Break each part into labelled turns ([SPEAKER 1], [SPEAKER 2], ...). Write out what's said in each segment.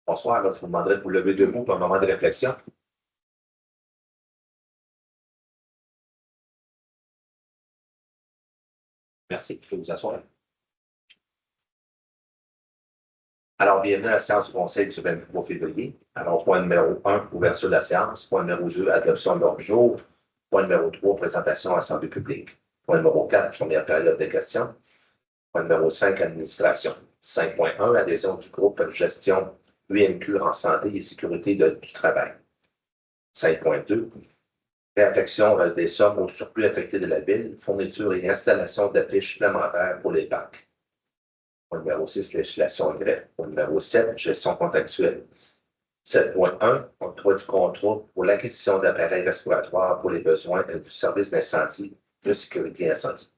[SPEAKER 1] Bonsoir, alors, je vous demanderai de vous lever debout pour un moment de réflexion. Merci, vous pouvez vous asseoir. Alors, bienvenue à la séance du Conseil du 23 février. Alors, point numéro 1, ouverture de la séance. Point numéro 2, adoption de l'ordre du jour. Point numéro 3, présentation à l'Assemblée publique. Point numéro 4, première période de questions. Point numéro 5, administration. 5.1, adhésion du groupe gestion UMQ en santé et sécurité du travail. 5.2, réaffection des sommes au surplus affecté de la ville, fourniture et installation d'affiches supplémentaires pour les parcs. Point numéro 6, législation en grève. Point numéro 7, gestion contractuelle. 7.1, octroi du contrat pour l'acquisition d'appareils respiratoires pour les besoins du service d'incendie, de sécurité incendie.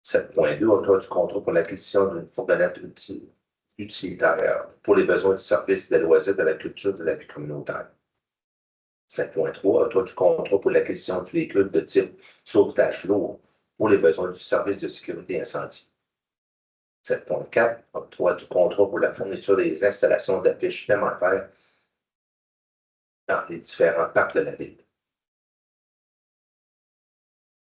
[SPEAKER 1] 7.2, octroi du contrat pour l'acquisition d'une fourgonnette utilitaire pour les besoins du service des loisirs, de la culture, de la vie communautaire. 7.3, octroi du contrat pour l'acquisition du véhicule de type sauvetage lourd pour les besoins du service de sécurité incendie. 7.4, octroi du contrat pour la fourniture des installations d'affiches supplémentaires dans les différents parcs de la ville.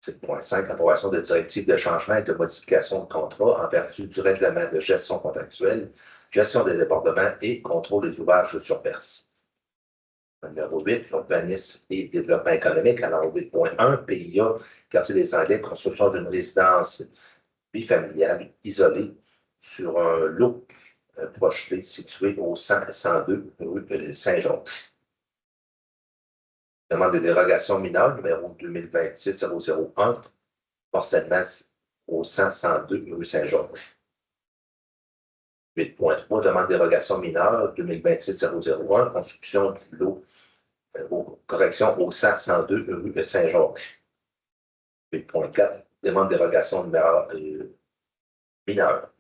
[SPEAKER 1] 7.5, approbation de directives de changement et de modification de contrat en vertu du règlement de gestion contractuelle, gestion des débordements et contrôle des ouvrages de surperce. Numéro 8, urbanisme et développement économique. Alors, 8.1, PIA, quartier des Anglais, construction d'une résidence bifamiliale isolée sur un lot projeté situé au 102 rue Saint-Georges. Demande de dérogation mineure, numéro 2026-001, morcellement au 102 rue Saint-Georges. 8.3, demande de dérogation mineure, 2026-001, construction du lot, correction au 102 rue Saint-Georges. 8.4, demande de dérogation mineure,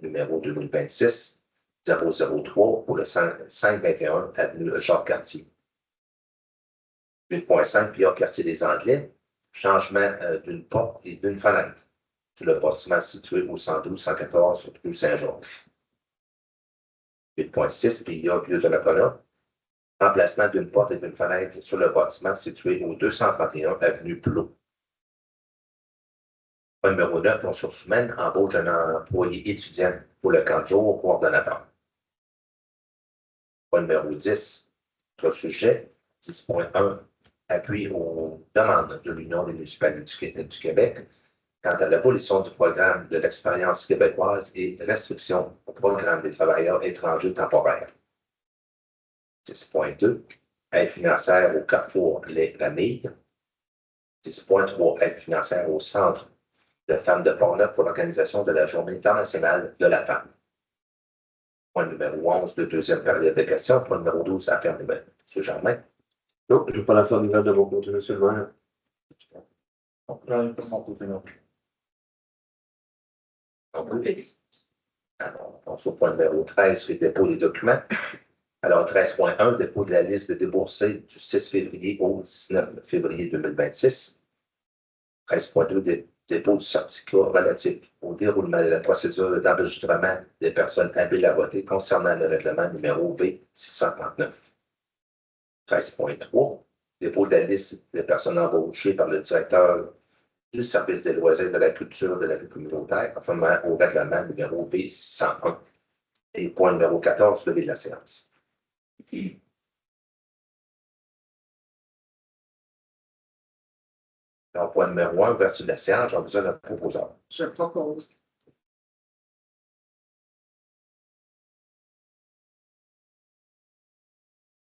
[SPEAKER 1] numéro 2026-003 pour le 521 avenue Jacques-Cartier. 8.5, PIA quartier des Anglais, changement d'une porte et d'une fenêtre sur le bâtiment situé au 112-114 rue Saint-Georges. 8.6, PIA Vieux de la Colonne, remplacement d'une porte et d'une fenêtre sur le bâtiment situé au 231 avenue Plot. Numéro 9, ressources humaines, embauche d'un employé étudiant pour le camp de jour coordonnateur. Numéro 10, autre sujet, 10.1, appui aux demandes de l'Union des municipalités du Québec quant à l'abolition du programme de l'expérience québécoise et restriction au programme des travailleurs étrangers temporaires. 10.2, aide financière au Carrefour Les Ramilles. 10.3, aide financière au Centre de femmes de Portneuf pour l'organisation de la Journée internationale de la femme. Point numéro 11 de deuxième période de questions. Point numéro 12, affaires nouvelles. M. Germain.
[SPEAKER 2] Non, je n'ai pas l'affaire nouvelle de mon côté, M. le maire.
[SPEAKER 1] J'en ai pas de mon côté non plus. Alors, on se au point numéro 13, le dépôt des documents. Alors, 13.1, dépôt de la liste des déboursés du 6 février au 19 février 2026. 13.2, dépôt du certificat relatif au déroulement de la procédure d'enregistrement des personnes habiles à voter concernant le règlement numéro V639. 13.3, dépôt de la liste des personnes embauchées par le directeur du service des loisirs, de la culture, de la vie communautaire, conformément au règlement numéro V601. Et point numéro 14, levé de la séance. Alors, point numéro 1, ouverture de la séance, j'en besoin d'un proposeur.
[SPEAKER 3] Je propose.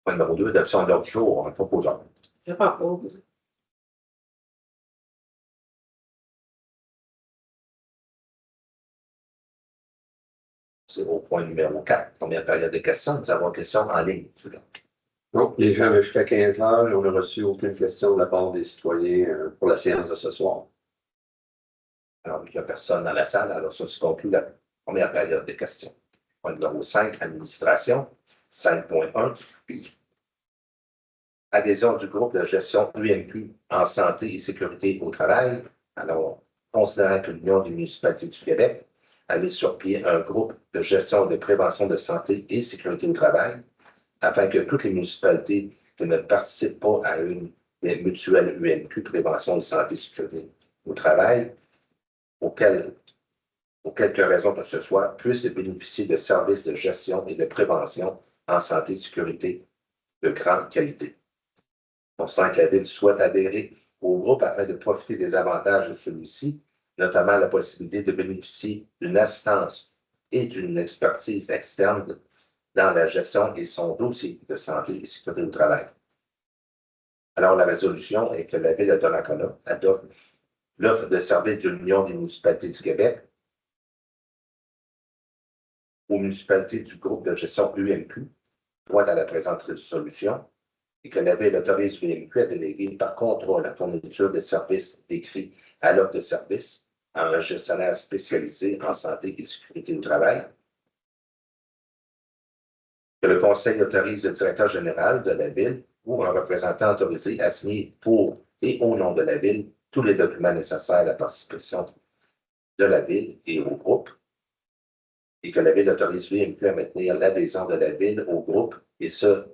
[SPEAKER 1] Point numéro 2, adoption de l'ordre du jour, un proposeur.
[SPEAKER 3] Je propose.
[SPEAKER 1] C'est au point numéro 4, première période de questions. Nous avons une question en ligne.
[SPEAKER 2] Non, les gens avaient jusqu'à 15 heures et on n'a reçu aucune question de la part des citoyens pour la séance de ce soir.
[SPEAKER 1] Alors, il n'y a personne dans la salle, alors ça se conclut la première période de questions. Point numéro 5, administration. 5.1, adhésion du groupe de gestion UMQ en santé et sécurité au travail. Alors, considérant que l'Union des municipalités du Québec a mis sur pied un groupe de gestion et de prévention de santé et sécurité au travail, afin que toutes les municipalités qui ne participent pas à une des mutuelles UNQ, prévention de santé et sécurité au travail, auxquelles, pour quelque raison que ce soit, puissent bénéficier de services de gestion et de prévention en santé et sécurité de grande qualité. On sent que la Ville souhaite adhérer au groupe afin de profiter des avantages de celui-ci, notamment la possibilité de bénéficier d'une assistance et d'une expertise externe dans la gestion et son dossier de santé et sécurité au travail. Alors, la résolution est que la Ville de Donnacona adopte l'offre de services de l'Union des municipalités du Québec aux municipalités du groupe de gestion UMQ, jointe à la présente résolution, et que la Ville autorise l'UMQ à déléguer par contrat la fourniture de services décrits à l'offre de services à un gestionnaire spécialisé en santé et sécurité au travail, que le Conseil autorise le directeur général de la Ville ou un représentant autorisé à signer pour et au nom de la Ville tous les documents nécessaires à la participation de la Ville et au groupe, et que la Ville autorise l'UMQ à maintenir l'adhésion de la Ville au groupe, et ce,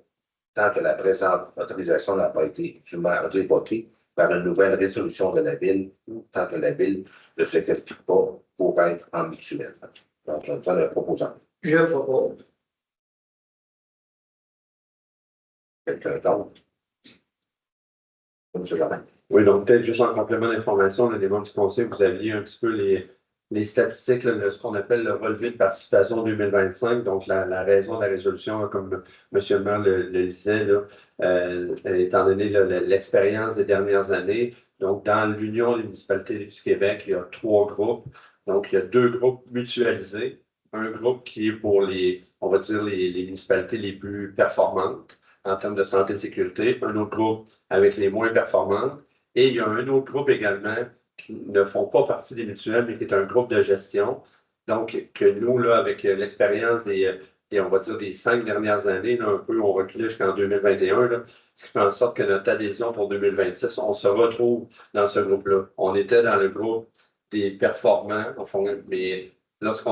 [SPEAKER 1] tant que la présente autorisation n'a pas été dûment révoquée par une nouvelle résolution de la Ville ou tant que la Ville ne se qualifie pas pour être en mutuelle. Donc, je donne un proposant.
[SPEAKER 3] Je propose.
[SPEAKER 1] Quelqu'un d'autre? M. Germain.
[SPEAKER 2] Oui, donc peut-être juste en complément d'information, les membres du conseil, vous aviez un petit peu les statistiques, là, ce qu'on appelle le relevé de participation 2025. Donc, la raison de la résolution, comme M. le maire le disait, là, étant donné l'expérience des dernières années, donc dans l'Union des municipalités du Québec, il y a 3 groupes. Donc, il y a 2 groupes mutualisés. Un groupe qui est pour on va dire, les municipalités les plus performantes en termes de santé et sécurité. Un autre groupe avec les moins performantes. Et il y a un autre groupe également qui ne font pas partie des mutuelles, mais qui est un groupe de gestion. Donc, que nous, là, avec l'expérience on va dire, des 5 dernières années, là, un peu, on reculait jusqu'en 2021, là, ce qui fait en sorte que notre adhésion pour 2026, on se retrouve dans ce groupe-là. On était dans le groupe des performants, mais lorsque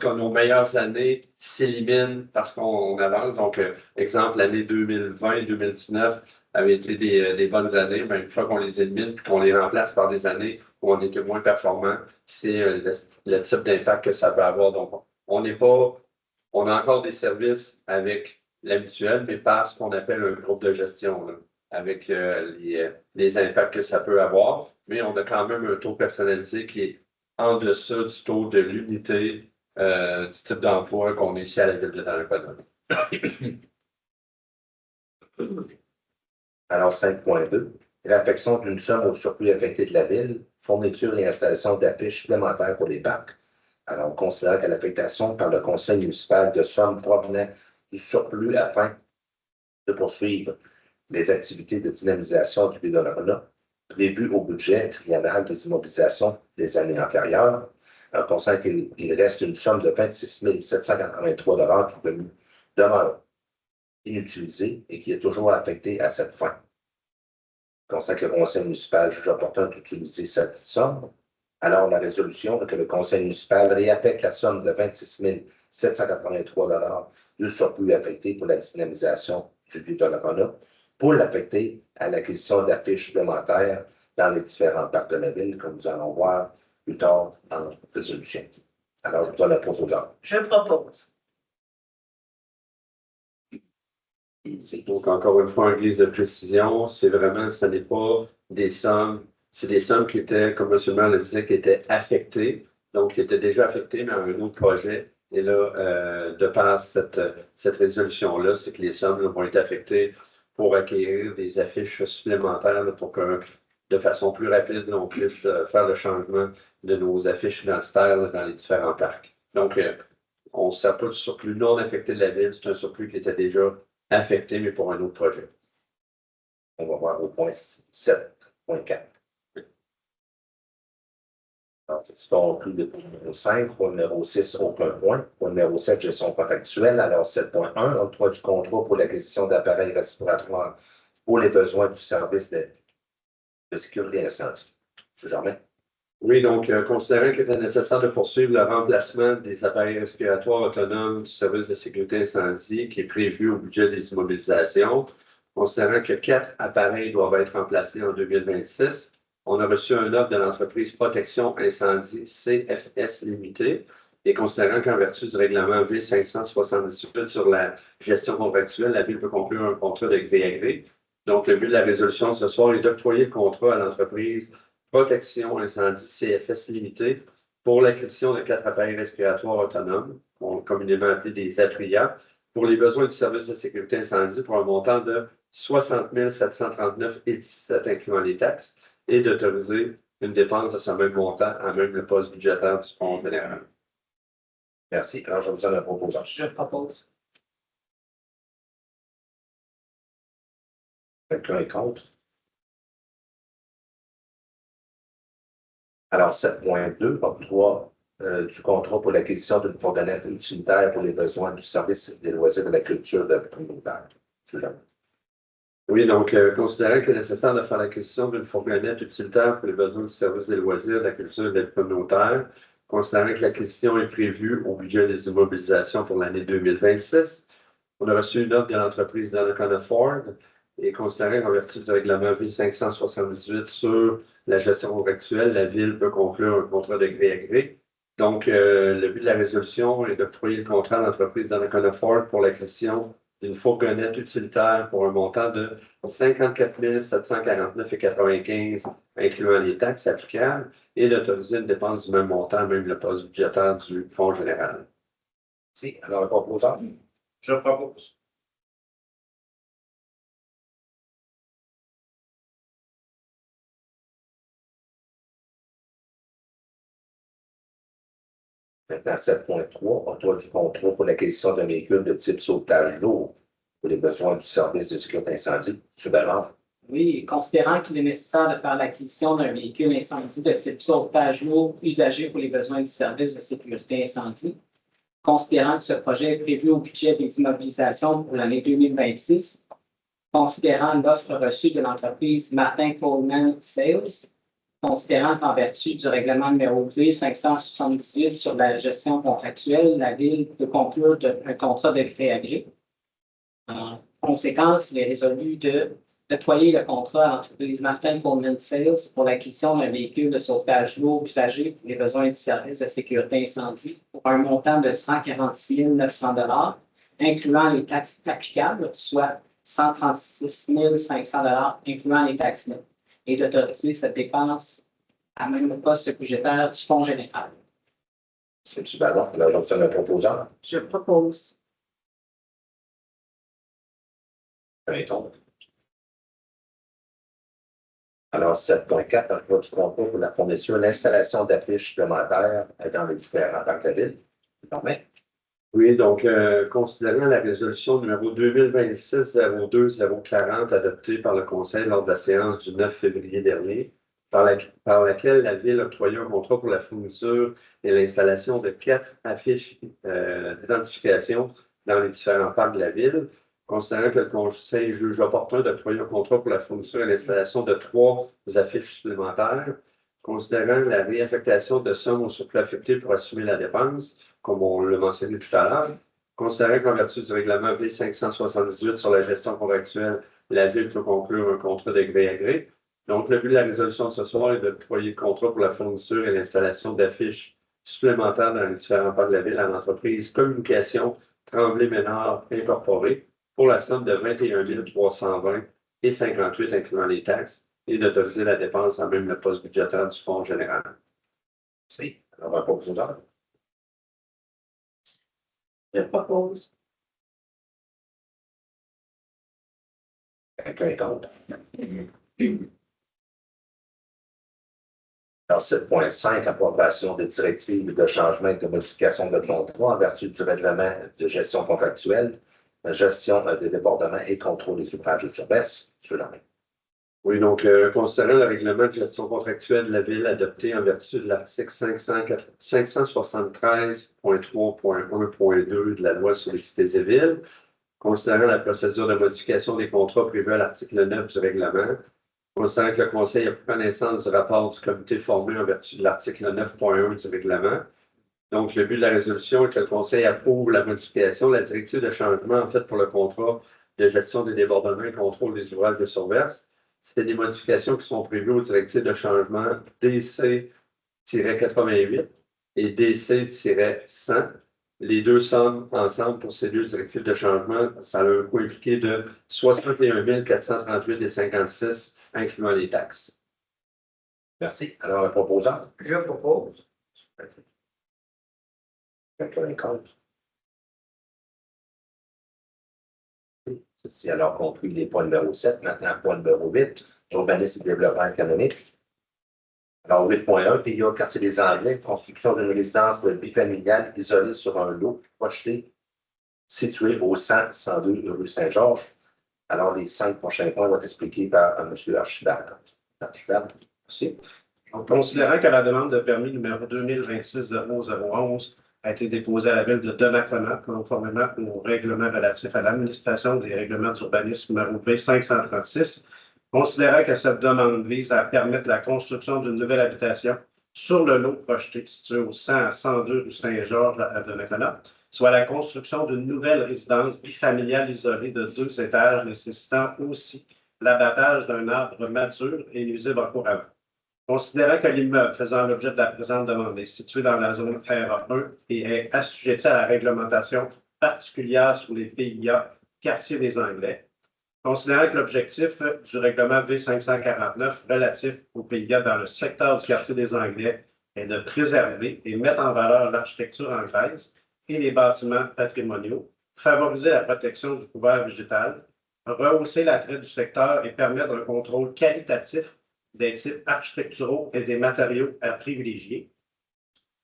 [SPEAKER 2] nos meilleures années s'éliminent parce qu'on avance, donc, exemple, l'année 2020-2019, avaient été des bonnes années, mais une fois qu'on les élimine et qu'on les remplace par des années où on était moins performant, c'est le type d'impact que ça peut avoir. Donc, on a encore des services avec la mutuelle, mais pas ce qu'on appelle un groupe de gestion, là, avec les impacts que ça peut avoir. Mais on a quand même un taux personnalisé qui est en dessous du taux de l'unité du type d'emploi qu'on est ici à la Ville de Donnacona.
[SPEAKER 1] Alors, 5.2, réaffection d'une somme au surplus affecté de la Ville, fourniture et installation d'affiches supplémentaires pour les parcs. Alors, on considère que l'affectation par le conseil municipal de sommes provenant du surplus afin de poursuivre les activités de dynamisation du Ville-de-Donnacona prévues au budget triennal des immobilisations des années antérieures. Alors, on considère qu'il reste une somme de 26 783 qui demeure inutilisée et qui est toujours affectée à cette fin. On constate que le conseil municipal juge opportun d'utiliser cette somme. Alors, la résolution est que le conseil municipal réaffecte la somme de 26 783 du surplus affecté pour la dynamisation du Ville-de-Donnacona pour l'affecter à l'acquisition d'affiches supplémentaires dans les différents parcs de la Ville, comme nous allons voir plus tard en résolution. Alors, je vous donne la proposition.
[SPEAKER 3] Je propose.
[SPEAKER 2] Donc, encore une fois, en guise de précision, ce n'est pas des sommes, c'est des sommes qui étaient, comme M. le maire le disait, qui étaient affectées, donc qui étaient déjà affectées, mais à un autre projet. Et là, de par cette résolution-là, c'est que les sommes là, vont être affectées pour acquérir des affiches supplémentaires là, pour que, de façon plus rapide, là, on puisse faire le changement de nos affiches identitaires là, dans les différents parcs. Donc, on ne sert pas du surplus non affecté de la Ville, c'est un surplus qui était déjà affecté, mais pour un autre projet.
[SPEAKER 1] On va voir au point 7.4. C'est conclu le point numéro 5, point numéro 6, aucun point. Point numéro 7, gestion contractuelle. Alors 7.1, octroi du contrat pour l'acquisition d'appareils respiratoires pour les besoins du service de sécurité incendie. M. Germain.
[SPEAKER 2] Oui, donc, considérant qu'il était nécessaire de poursuivre le remplacement des appareils respiratoires autonomes du service de sécurité incendie qui est prévu au budget des immobilisations, considérant que 4 appareils doivent être remplacés en 2026, on a reçu un offre de l'entreprise Protection Incendie CFS Limité et considérant qu'en vertu du règlement V578 sur la gestion contractuelle, la Ville peut conclure un contrat de gré à gré. Donc, le but de la résolution ce soir est d'octroyer le contrat à l'entreprise Protection Incendie CFS Limité pour l'acquisition de 4 appareils respiratoires autonomes, communément appelés des APRIA, pour les besoins du service de sécurité incendie pour un montant de 60 739,17 incluant les taxes et d'autoriser une dépense de ce même montant à même le poste budgétaire du Fonds général.
[SPEAKER 1] Merci. Alors, je vous donne un proposant.
[SPEAKER 3] Je propose.
[SPEAKER 1] Quelqu'un est contre? Alors, 7.2, octroi du contrat pour l'acquisition d'une fourgonnette utilitaire pour les besoins du service des loisirs de la culture de communautaire.
[SPEAKER 2] Oui, donc, considérant qu'il est nécessaire de faire l'acquisition d'une fourgonnette utilitaire pour les besoins du service des loisirs, de la culture et de la communautaire, considérant que l'acquisition est prévue au budget des immobilisations pour l'année 2026, on a reçu une offre de l'entreprise Donnacona Ford et considérant qu'en vertu du règlement V578 sur la gestion contractuelle, la Ville peut conclure un contrat de gré à gré. Donc, le but de la résolution est d'octroyer le contrat à l'entreprise Donnacona Ford pour l'acquisition d'une fourgonnette utilitaire pour un montant de 54 749,95 incluant les taxes applicables et d'autoriser une dépense du même montant, même le poste budgétaire du Fonds général.
[SPEAKER 1] Merci. Alors, un proposant.
[SPEAKER 3] Je propose.
[SPEAKER 1] Maintenant, 7.3, octroi du contrat pour l'acquisition d'un véhicule de type sauvetage lourd pour les besoins du service de sécurité incendie. M. Bernard.
[SPEAKER 4] Oui, considérant qu'il est nécessaire de faire l'acquisition d'un véhicule incendie de type sauvetage lourd usagé pour les besoins du service de sécurité incendie, considérant que ce projet est prévu au budget des immobilisations pour l'année 2026, considérant l'offre reçue de l'entreprise Martin Coleman Sales, considérant qu'en vertu du règlement numéro V578 sur la gestion contractuelle, la Ville peut conclure un contrat de gré à gré. En conséquence, il est résolu d'octroyer le contrat à l'entreprise Martin Coleman Sales pour l'acquisition d'un véhicule de sauvetage lourd usagé pour les besoins du service de sécurité incendie pour un montant de 146 900 $, incluant les taxes applicables, soit 136 500 $, incluant les taxes nettes, et d'autoriser cette dépense à même le poste budgétaire du Fonds général.
[SPEAKER 1] C'est M. Bernard. Alors, je vous donne un proposant.
[SPEAKER 3] Je propose.
[SPEAKER 1] Un contre. Alors, 7.4, octroi du contrat pour la fourniture et l'installation d'affiches supplémentaires dans les différents parcs de la Ville. Permet.
[SPEAKER 2] Oui, donc, considérant la résolution numéro 2026-02-040 adoptée par le Conseil lors de la séance du 9 février dernier, par laquelle la Ville octroyait un contrat pour la fourniture et l'installation de 4 affiches d'identification dans les différents parcs de la Ville, considérant que le Conseil juge opportun d'octroyer un contrat pour la fourniture et l'installation de 3 affiches supplémentaires, considérant la réaffectation de sommes au surplus affecté pour assumer la dépense, comme on l'a mentionné tout à l'heure, considérant qu'en vertu du règlement V578 sur la gestion contractuelle, la Ville peut conclure un contrat de gré à gré. Donc, le but de la résolution de ce soir est d'octroyer le contrat pour la fourniture et l'installation d'affiches supplémentaires dans les différents parcs de la Ville à l'entreprise Communication Tremblay-Ménard Incorporée pour la somme de 21 320,58 incluant les taxes et d'autoriser la dépense en même le poste budgétaire du Fonds général.
[SPEAKER 1] Merci. Alors, un proposant.
[SPEAKER 3] Je propose.
[SPEAKER 1] Quelqu'un est contre. Alors, 7.5, approbation des directives de changement et de modification de contrat en vertu du règlement de gestion contractuelle, gestion des débordements et contrôle des ouvrages de surbaisse. M. Lamé.
[SPEAKER 2] Oui, donc, considérant le règlement de gestion contractuelle de la Ville adopté en vertu de l'article 573.3.1.2 de la loi sur les cités et villes, considérant la procédure de modification des contrats prévue à l'article 9 du règlement, Considérant que le Conseil a pris connaissance du rapport du comité formé en vertu de l'article 9.1 du règlement. Donc, le but de la résolution est que le Conseil approuve la modification de la directive de changement, en fait, pour le contrat de gestion des débordements et contrôle des ouvrages de surverse. C'est des modifications qui sont prévues aux directives de changement DC-88 et DC-100. Les deux sommes ensemble pour ces deux directives de changement, ça a un coût impliqué de 61 438,56 incluant les taxes.
[SPEAKER 1] Merci. Alors, un proposant?
[SPEAKER 3] Je propose.
[SPEAKER 1] Quelqu'un est contre? C'est alors conclu les points numéro 7. Maintenant, point numéro 8, urbanisme et développement économique. Alors, 8.1, PIA quartier des Anglais, construction d'une résidence bifamiliale isolée sur un lot projeté situé au 102 rue Saint-Georges. Alors, les 5 prochains points vont être expliqués par M. Archibald.
[SPEAKER 5] Merci. Donc, considérant que la demande de permis numéro 2026-0011 a été déposée à la ville de Donnacona conformément au règlement relatif à l'administration des règlements d'urbanisme numéro B536, considérant que cette demande vise à permettre la construction d'une nouvelle habitation sur le lot projeté situé au 100 à 102 rue Saint-Georges à Donnacona, soit la construction d'une nouvelle résidence bifamiliale isolée de 2 étages nécessitant aussi l'abattage d'un arbre mature et nuisible en cours à vent. Considérant que l'immeuble faisant l'objet de la présente demande est situé dans la zone RA1 et est assujetti à la réglementation particulière sur les PIA quartier des Anglais, considérant que l'objectif du règlement V549 relatif aux PIA dans le secteur du quartier des Anglais est de préserver et mettre en valeur l'architecture anglaise et les bâtiments patrimoniaux, favoriser la protection du couvert végétal, rehausser l'attrait du secteur et permettre un contrôle qualitatif des types architecturaux et des matériaux à privilégier.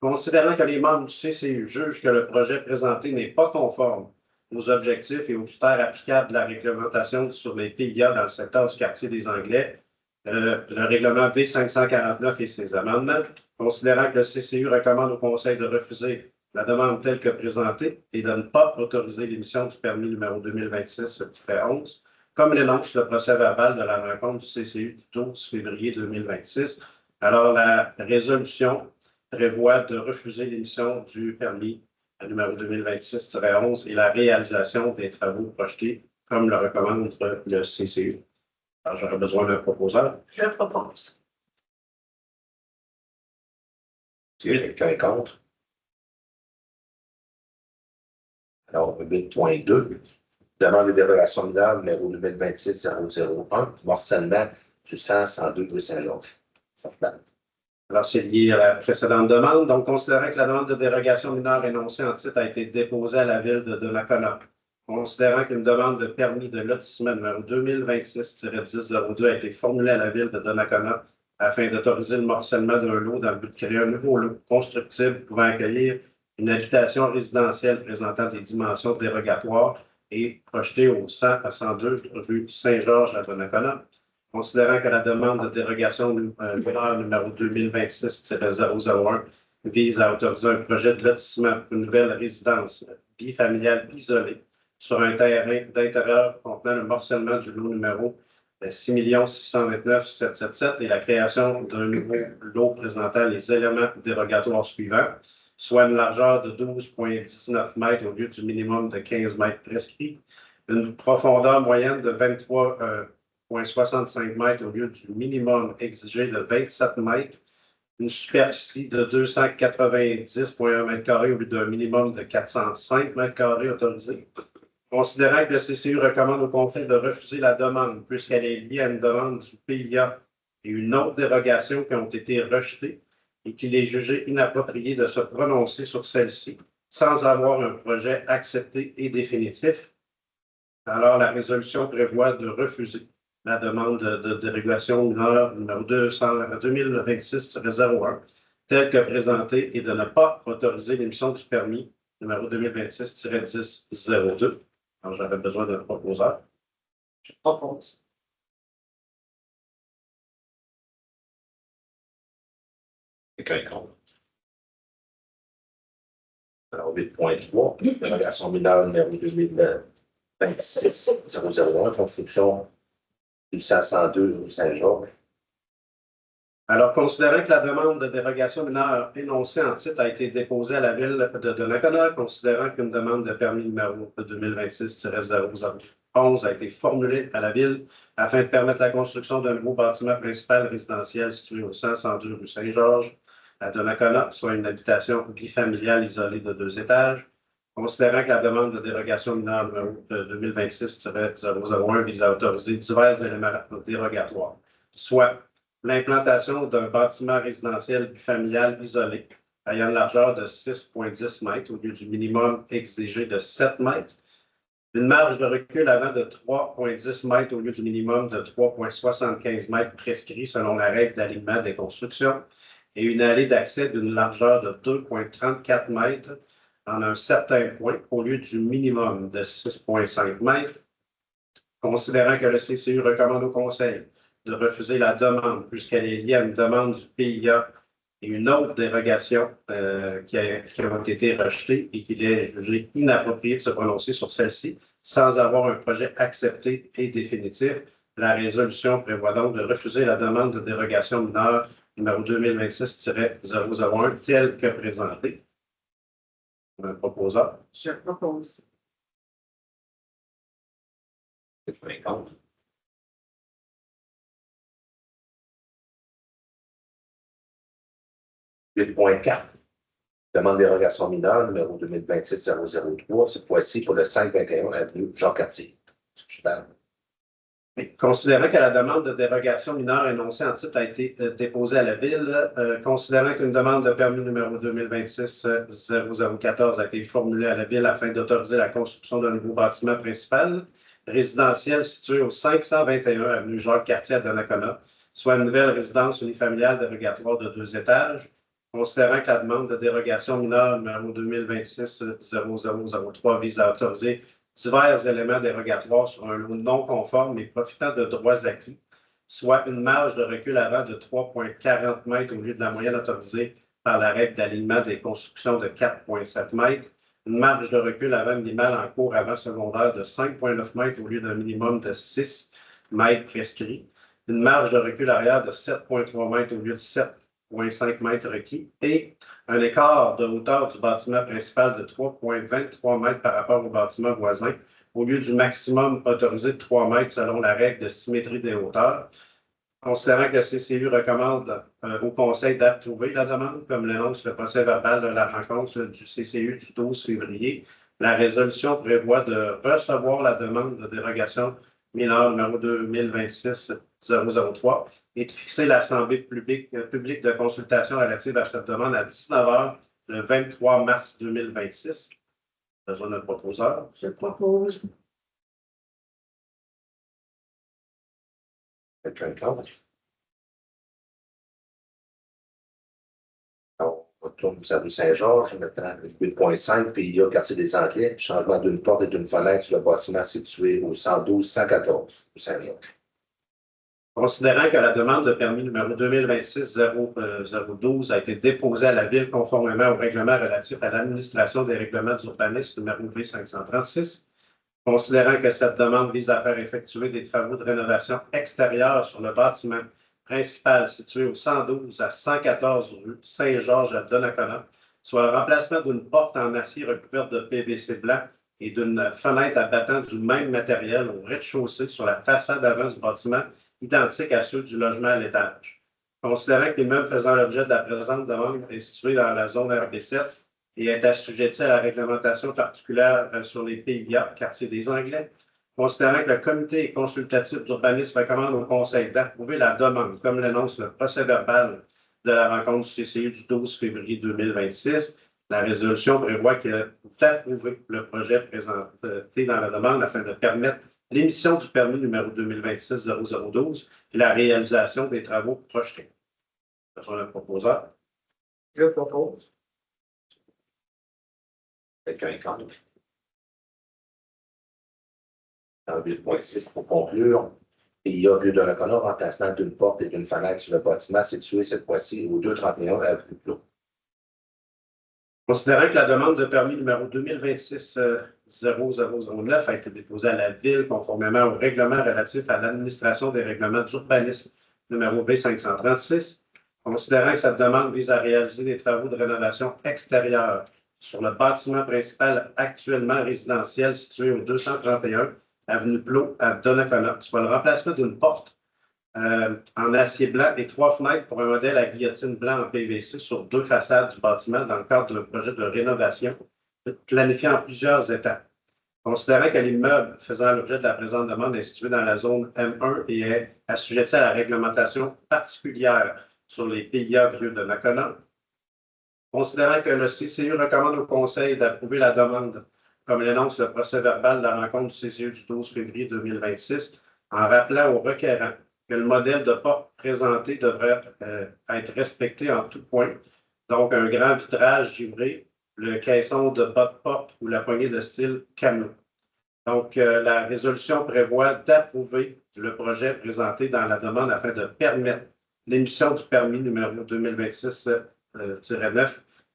[SPEAKER 5] Considérant que les membres du CCU jugent que le projet présenté n'est pas conforme aux objectifs et aux critères applicables de la réglementation sur les PIA dans le secteur du quartier des Anglais, le règlement V549 et ses amendements, considérant que le CCU recommande au Conseil de refuser la demande telle que présentée et de ne pas autoriser l'émission du permis numéro 2026-11, comme l'énonce le procès-verbal de la rencontre du CCU du 12 février 2026. Alors, la résolution prévoit de refuser l'émission du permis numéro 2026-11 et la réalisation des travaux projetés, comme le recommande le CCU. Alors, j'aurais besoin d'un proposeur.
[SPEAKER 3] Je propose.
[SPEAKER 1] Quelqu'un est contre? Alors, 8.2. Demande de dérogation mineure numéro 2026-001, morcellement du 102 rue Saint-Georges.
[SPEAKER 5] Alors, c'est lié à la précédente demande. Donc, considérant que la demande de dérogation mineure énoncée en titre a été déposée à la ville de Donnacona, considérant qu'une demande de permis de lotissement numéro 2026-1002 a été formulée à la ville de Donnacona afin d'autoriser le morcellement d'un lot dans le but de créer un nouveau lot constructible pouvant accueillir une habitation résidentielle présentant des dimensions dérogatoires et projeté au 100 à 102 rue Saint-Georges à Donnacona, considérant que la demande de dérogation numéro 2026-001 vise à autoriser un projet de lotissement pour une nouvelle résidence bifamiliale isolée sur un terrain d'intérieur contenant le morcellement du lot numéro 6 629 777 et la création d'un nouveau lot présentant les éléments dérogatoires suivants, soit une largeur de 12,19 mètres au lieu du minimum de 15 mètres prescrit, une profondeur moyenne de 23,65 mètres au lieu du minimum exigé de 27 mètres, une superficie de 290,1 mètres carrés au lieu d'un minimum de 405 mètres carrés autorisé. Considérant que le CCU recommande au Conseil de refuser la demande puisqu'elle est liée à une demande du PIA et une autre dérogation qui ont été rejetées, et qu'il est jugé inapproprié de se prononcer sur celle-ci sans avoir un projet accepté et définitif. Alors, la résolution prévoit de refuser la demande de dérogation mineure numéro 2026-01 telle que présentée et de ne pas autoriser l'émission du permis numéro 2026-1002. Alors, j'avais besoin d'un proposeur.
[SPEAKER 4] Je propose.
[SPEAKER 1] Quelqu'un est contre? Alors, 8.3, dérogation mineure numéro 2026-001, construction du 102 rue Saint-Georges.
[SPEAKER 5] Alors, considérant que la demande de dérogation mineure énoncée en titre a été déposée à la ville de Donnacona, considérant qu'une demande de permis numéro 2026-0011 a été formulée à la ville afin de permettre la construction d'un nouveau bâtiment principal résidentiel situé au 102 rue Saint-Georges à Donnacona, soit une habitation bifamiliale isolée de 2 étages, considérant que la demande de dérogation mineure numéro 2026-001 vise à autoriser divers éléments dérogatoires, soit l'implantation d'un bâtiment résidentiel familial isolé ayant une largeur de 6,10 mètres au lieu du minimum exigé de 7 mètres, une marge de recul avant de 3,10 mètres au lieu du minimum de 3,75 mètres prescrit selon la règle d'alignement des constructions et une allée d'accès d'une largeur de 2,34 mètres en un certain point au lieu du minimum de 6,5 mètres, considérant que le CCU recommande au Conseil de refuser la demande puisqu'elle est liée à une demande du PIA et une autre dérogation qui ont été rejetées et qu'il est jugé inapproprié de se prononcer sur celle-ci sans avoir un projet accepté et définitif. La résolution prévoit donc de refuser la demande de dérogation mineure numéro 2026-001 telle que présentée. Un proposeur.
[SPEAKER 3] Je propose.
[SPEAKER 1] Quelqu'un est contre? .4. Demande de dérogation mineure numéro 2026-003, cette fois-ci pour le 521 avenue Jean-Cartier.
[SPEAKER 5] Considérant que la demande de dérogation mineure énoncée en titre a été déposée à la ville, considérant qu'une demande de permis numéro 2026-0014 a été formulée à la ville afin d'autoriser la construction d'un nouveau bâtiment principal résidentiel situé au 521 avenue Jacques-Cartier à Donnacona, soit une nouvelle résidence unifamiliale dérogatoire de 2 étages, considérant que la demande de dérogation mineure numéro 2026-0003 vise à autoriser divers éléments dérogatoires sur un lot non conforme et profitant de droits acquis, soit une marge de recul avant de 3,40 mètres au lieu de la moyenne autorisée par la règle d'alignement des constructions de 4,7 mètres, une marge de recul avant minimale en cours avant secondaire de 5,9 mètres au lieu d'un minimum de 6 mètres prescrit, une marge de recul arrière de 7,3 mètres au lieu de 7,5 mètres requis et un écart de hauteur du bâtiment principal de 3,23 mètres par rapport au bâtiment voisin au lieu du maximum autorisé de 3 mètres selon la règle de symétrie des hauteurs. Considérant que le CCU recommande au Conseil d'approuver la demande, comme l'énonce le procès verbal de la rencontre du CCU du 12 février, la résolution prévoit de recevoir la demande de dérogation mineure numéro 2026-003 et de fixer l'Assemblée publique de consultation relative à cette demande à 19 h le 23 mars 2026. Besoin d'un proposeur.
[SPEAKER 3] Je propose.
[SPEAKER 1] Quelqu'un contre? On retourne à rue Saint-Georges, maintenant 8.5, PIA, quartier des Anglais, changement d'une porte et d'une fenêtre sur le bâtiment situé au 112-114 rue Saint-Georges.
[SPEAKER 5] Considérant que la demande de permis numéro 2026-012 a été déposée à la Ville conformément au règlement relatif à l'administration des règlements d'urbanisme numéro V536, considérant que cette demande vise à faire effectuer des travaux de rénovation extérieure sur le bâtiment principal situé au 112 à 114 rue Saint-Georges à Donnacona, soit le remplacement d'une porte en acier recouverte de PVC blanc et d'une fenêtre abattant du même matériel au rez-de-chaussée sur la façade avant du bâtiment, identique à ceux du logement à l'étage. Considérant que l'immeuble faisant l'objet de la présente demande est situé dans la zone RB7 et est assujetti à la réglementation particulière sur les PIA, quartier des Anglais, considérant que le comité consultatif d'urbanisme recommande au Conseil d'approuver la demande, comme l'énonce le procès verbal de la rencontre du CCU du 12 février 2026, la résolution prévoit d'approuver le projet présenté dans la demande afin de permettre l'émission du permis numéro 2026-0012 et la réalisation des travaux projetés. Besoin d'un proposeur.
[SPEAKER 3] Je propose.
[SPEAKER 1] Quelqu'un est contre? Dans 8.6, pour conclure, PIA rue de Donnacona, remplacement d'une porte et d'une fenêtre sur le bâtiment situé cette fois-ci au 231 avenue Clos.
[SPEAKER 5] Considérant que la demande de permis numéro 2026 0009 a été déposé à la Ville conformément au règlement relatif à l'administration des règlements d'urbanisme numéro B536, considérant que cette demande vise à réaliser des travaux de rénovation extérieure sur le bâtiment principal actuellement résidentiel situé au 231 avenue Plot à Donnacona, soit le remplacement d'une porte en acier blanc et 3 fenêtres pour un modèle à guillotine blanc en PVC sur 2 façades du bâtiment dans le cadre d'un projet de rénovation planifié en plusieurs étapes. Considérant que l'immeuble faisant l'objet de la présente demande est situé dans la zone M1 et est assujetti à la réglementation particulière sur les PIA Vieux de Nakona, considérant que le CCU recommande au Conseil d'approuver la demande, comme l'énonce le procès-verbal de la rencontre du CCU du 12 février 2026, en rappelant aux requérants que le modèle de porte présenté devrait être respecté en tout point, donc un grand vitrage givré, le caisson de bas de porte ou la poignée de style camion. Donc, la résolution prévoit d'approuver le projet présenté dans la demande afin de permettre l'émission du permis numéro 2026-9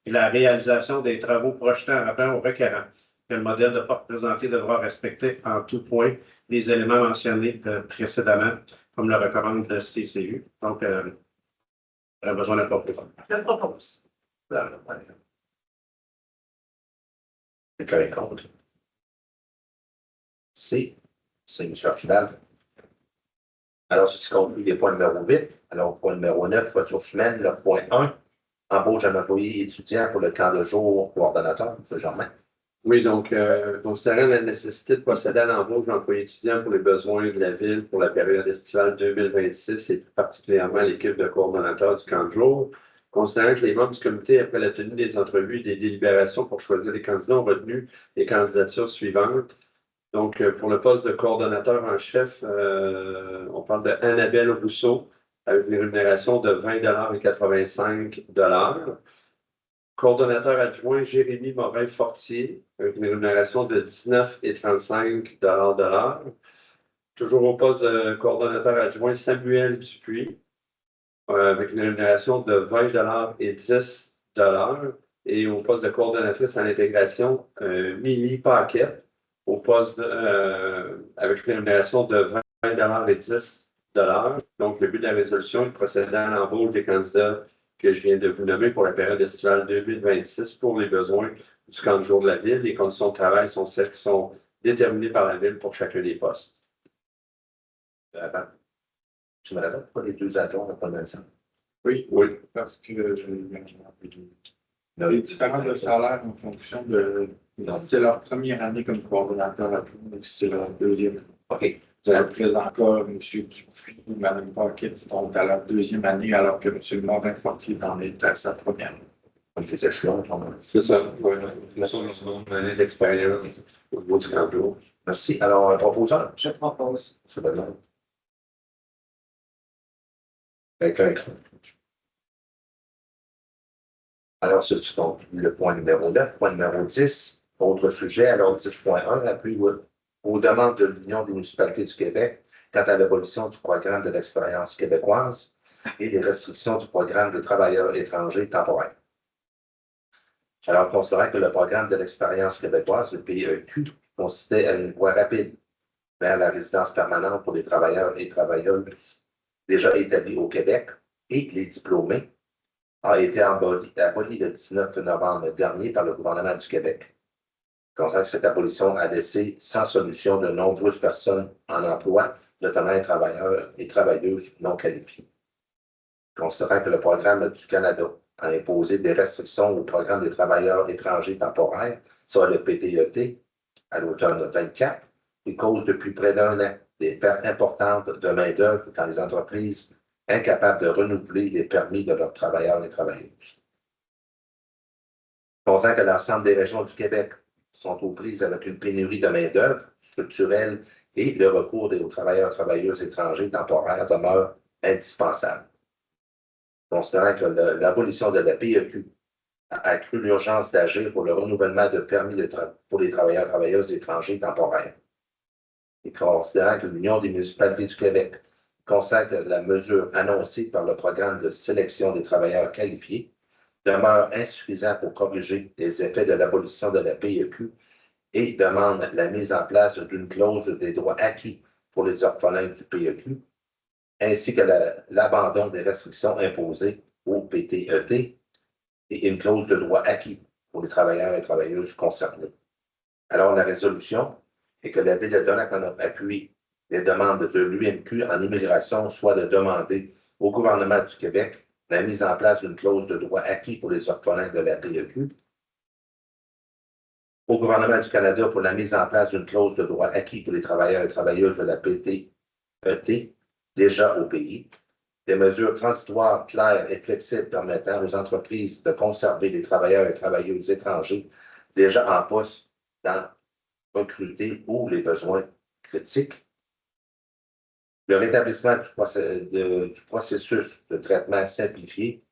[SPEAKER 5] et la réalisation des travaux projetés en rappelant aux requérants que le modèle de porte présenté devra respecter en tout point les éléments mentionnés précédemment, comme le recommande le CCU. Donc, on a besoin d'un propos.
[SPEAKER 3] Je propose.
[SPEAKER 1] Quelqu'un est contre? C'est M. Archibald. Alors, si tu conclus les points numéro 8, alors point numéro 9, ressources humaines, le point 1, embauche d'un employé étudiant pour le camp de jour coordonnateur, M. Germain.
[SPEAKER 2] Oui, donc, considérant la nécessité de procéder à l'embauche d'employés étudiants pour les besoins de la Ville pour la période estivale 2026 et plus particulièrement l'équipe de coordonnateurs du camp de jour, considérant que les membres du comité, après la tenue des entrevues et des délibérations pour choisir les candidats, ont retenu les candidatures suivantes. Donc, pour le poste de coordonnateur en chef, on parle de Annabelle Rousseau avec une rémunération de 20,85 $. Coordonnateur adjoint Jérémy Morin-Fortier avec une rémunération de 19,35 $. Toujours au poste de coordonnateur adjoint Samuel Dupuis avec une rémunération de 20,10 $. Et au poste de coordonnatrice en intégration, Milly Paquette au poste avec une rémunération de 20,10 $. Donc, le but de la résolution est de procéder à l'embauche des candidats que je viens de vous nommer pour la période estivale 2026 pour les besoins du camp de jour de la Ville. Les conditions de travail sont celles qui sont déterminées par la Ville pour chacun des postes.
[SPEAKER 1] Tu me rappelles pourquoi les 2 adjoints n'ont pas le même salaire?
[SPEAKER 6] Oui, parce que les différences de salaire en fonction de. C'est leur première année comme coordonnateur adjoint, ou c'est leur deuxième année.
[SPEAKER 1] OK.
[SPEAKER 6] Dans le présent cas, M. Dupuis ou Mme Paquette sont à leur deuxième année, alors que M. Morin-Fortier en est à sa première année.
[SPEAKER 1] Donc, c'est échelon,
[SPEAKER 2] C'est ça, oui. Ils sont dans une année d'expérience au niveau du camp de jour.
[SPEAKER 1] Merci. Alors, un proposeur,
[SPEAKER 4] Je propose.
[SPEAKER 1] M. Benoît. Quelqu'un est contre? Alors, ceci conclut le point numéro 9. Point numéro 10, autre sujet. Alors, 10.1, appui aux demandes de l'Union des municipalités du Québec quant à l'abolition du programme de l'expérience québécoise et les restrictions du programme des travailleurs étrangers temporaires. Alors, considérant que le programme de l'expérience québécoise, le PEQ, consistait à une voie rapide vers la résidence permanente pour les travailleurs et travailleuses déjà établis au Québec et les diplômés, a été aboli le 19 novembre dernier par le gouvernement du Québec. Considérant que cette abolition a laissé sans solution de nombreuses personnes en emploi, notamment les travailleurs et travailleuses non qualifiés. Considérant que le programme du Canada a imposé des restrictions au programme des travailleurs étrangers temporaires, soit le PTET, à l'automne 24, qui cause depuis près d'1 an des pertes importantes de main-d'œuvre dans les entreprises incapables de renouveler les permis de leurs travailleurs et travailleuses. Considérant que l'ensemble des régions du Québec sont aux prises avec une pénurie de main-d'œuvre structurelle et le recours aux travailleurs et travailleuses étrangers temporaires demeure indispensable. Considérant que l'abolition de la PEQ a accru l'urgence d'agir pour le renouvellement de permis pour les travailleurs et travailleuses étrangers temporaires. Et considérant que l'Union des municipalités du Québec constate que la mesure annoncée par le programme de sélection des travailleurs qualifiés demeure insuffisante pour corriger les effets de l'abolition de la PEQ et demande la mise en place d'une clause des droits acquis pour les orphelins du PEQ, ainsi que l'abandon des restrictions imposées au PTET et une clause de droit acquis pour les travailleurs et travailleuses concernés. Alors, la résolution est que la Ville de Donnacona appuie les demandes de l'UMQ en immigration, soit de demander au gouvernement du Québec la mise en place d'une clause de droit acquis pour les orphelins de la PEQ, au gouvernement du Canada pour la mise en place d'une clause de droit acquis pour les travailleurs et travailleuses de la PTET déjà au pays, des mesures transitoires claires et flexibles permettant aux entreprises de conserver les travailleurs et travailleuses étrangers déjà en poste dans recruter ou les besoins critiques, le rétablissement du processus de traitement simplifié,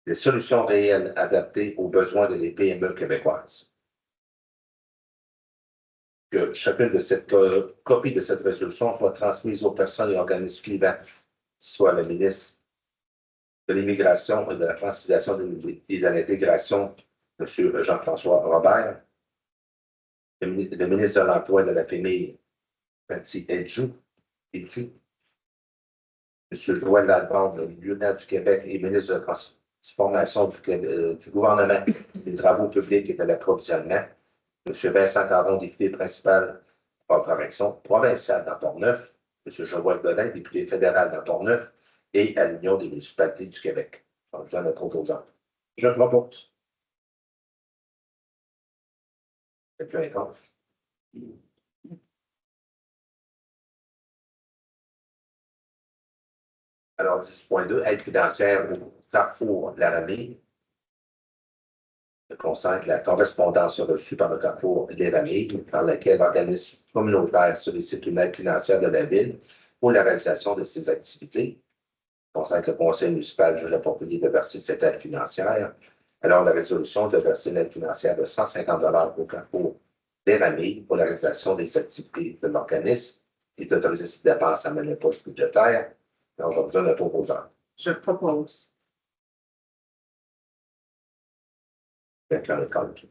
[SPEAKER 1] des solutions réelles adaptées aux besoins des PME québécoises. Que chacune de ces copies de cette résolution soit transmise aux personnes et organismes suivants, soit le ministre de l'Immigration et de la Francisation et de l'Intégration, M. Jean-François Robert, le ministre de l'Emploi et de la Famille, Patsy Edjou, M. Joël Lalbande, lieutenant du Québec et ministre de la Transformation du gouvernement des Travaux publics et de l'approvisionnement, M. Vincent Caron, député principal par correction provinciale dans Port-Neuf, M. Joël Godin, député fédéral dans Port-Neuf et à l'Union des municipalités du Québec. Donc, vous en êtes proposant.
[SPEAKER 5] Je propose.
[SPEAKER 1] Quelqu'un est contre? Alors, 10.2, aide financière au Carrefour Laramie. Concerne la correspondance reçue par le Carrefour Laramie, par laquelle l'organisme communautaire sollicite une aide financière de la Ville pour la réalisation de ses activités. Concerne le Conseil municipal juge approprié de verser cette aide financière. Alors, la résolution de verser l'aide financière de 150 $ au Carrefour Laramie pour la réalisation des activités de l'organisme et d'autoriser ces dépenses à mener poste budgétaire. Alors, on a besoin d'un proposant.
[SPEAKER 3] Je propose.
[SPEAKER 1] Quelqu'un est contre. «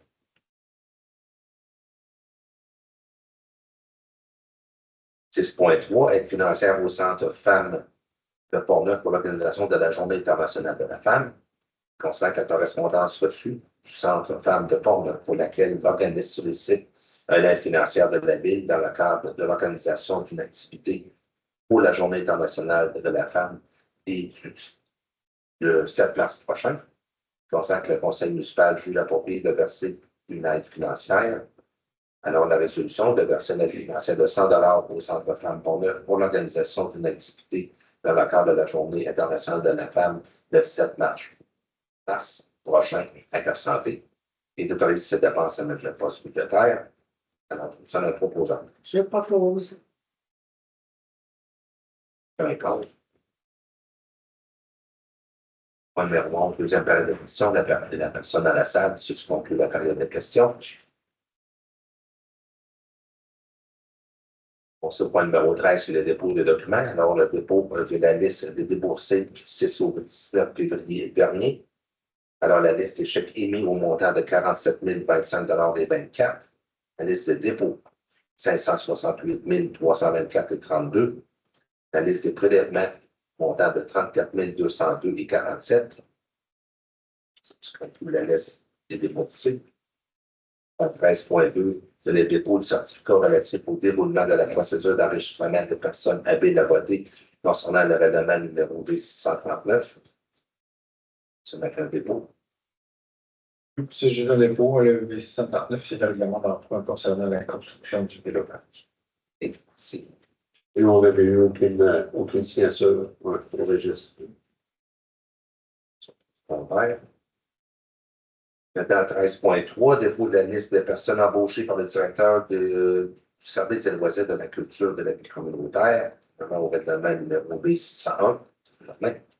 [SPEAKER 1] 6.3, aide financière au Centre Femmes de Port-Neuf pour l'organisation de la Journée internationale de la femme. Constate la correspondance reçue du Centre Femmes de Port-Neuf pour laquelle l'organisme sollicite une aide financière de la Ville dans le cadre de l'organisation d'une activité pour la Journée internationale de la femme et le 7 mars prochain. Constate que le Conseil municipal juge approprié de verser une aide financière. Alors, la résolution de verser une aide financière de 100 $ au Centre Femmes Port-Neuf pour l'organisation d'une activité dans le cadre de la Journée internationale de la femme le 7 mars prochain à Cap Santé et d'autoriser cette dépense à mettre le poste budgétaire. Alors, ça notre proposant.
[SPEAKER 3] Je propose.
[SPEAKER 1] Un compte. Point numéro 11, deuxième période de questions. La personne à la salle, si tu conclus la période de questions. Pour ce point numéro 13, c'est le dépôt de documents. Alors, le dépôt de la liste des déboursés du 6 au 19 février dernier. Alors, la liste des chèques émis au montant de 47 025 $ et 24. La liste des dépôts, 568 324 et 32. La liste des prélèvements, montant de 34 202 et 47. Je conclue la liste des déboursés. 13.2, de les dépôts du certificat relatif au déroulement de la procédure d'enregistrement de personnes habiles à voter concernant le règlement numéro 639. C'est un dépôt.
[SPEAKER 6] C'est juste un dépôt, le V639, c'est le règlement d'emploi concernant la construction du véloparique.
[SPEAKER 1] Et c'est
[SPEAKER 2] Et on n'avait eu aucune signature pour le registre.
[SPEAKER 1] contraire. Maintenant, 13.3, dépôt de la liste des personnes embauchées par le directeur du service des loisirs de la culture de la vie communautaire, au règlement numéro B601.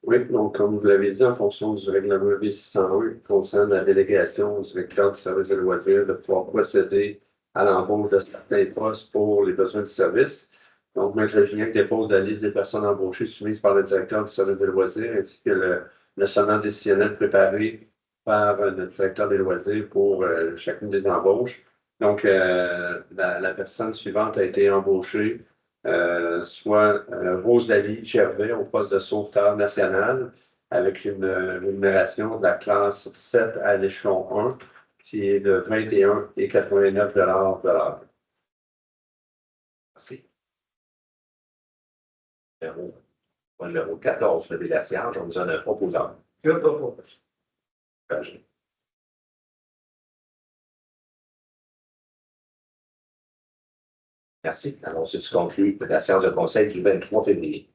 [SPEAKER 2] Oui, donc comme vous l'avez dit, en fonction du règlement B601, qui concerne la délégation au directeur du service des loisirs de pouvoir procéder à l'embauche de certains postes pour les besoins du service. Donc, M. Julien dépose la liste des personnes embauchées soumises par le directeur du service des loisirs ainsi que le sommaire décisionnel préparé par le directeur des loisirs pour chacune des embauches. Donc, la personne suivante a été embauchée, soit Rosalie Gervais au poste de sauveteur national avec une rémunération de la classe 7 à l'échelon 1, qui est de 21,89 de l'heure.
[SPEAKER 1] Merci. Numéro 14, lever la séance. Je vous donne un proposant.
[SPEAKER 6] Je propose.
[SPEAKER 1] Berger. Merci. Alors, c'est conclu la séance de conseil du 23 février.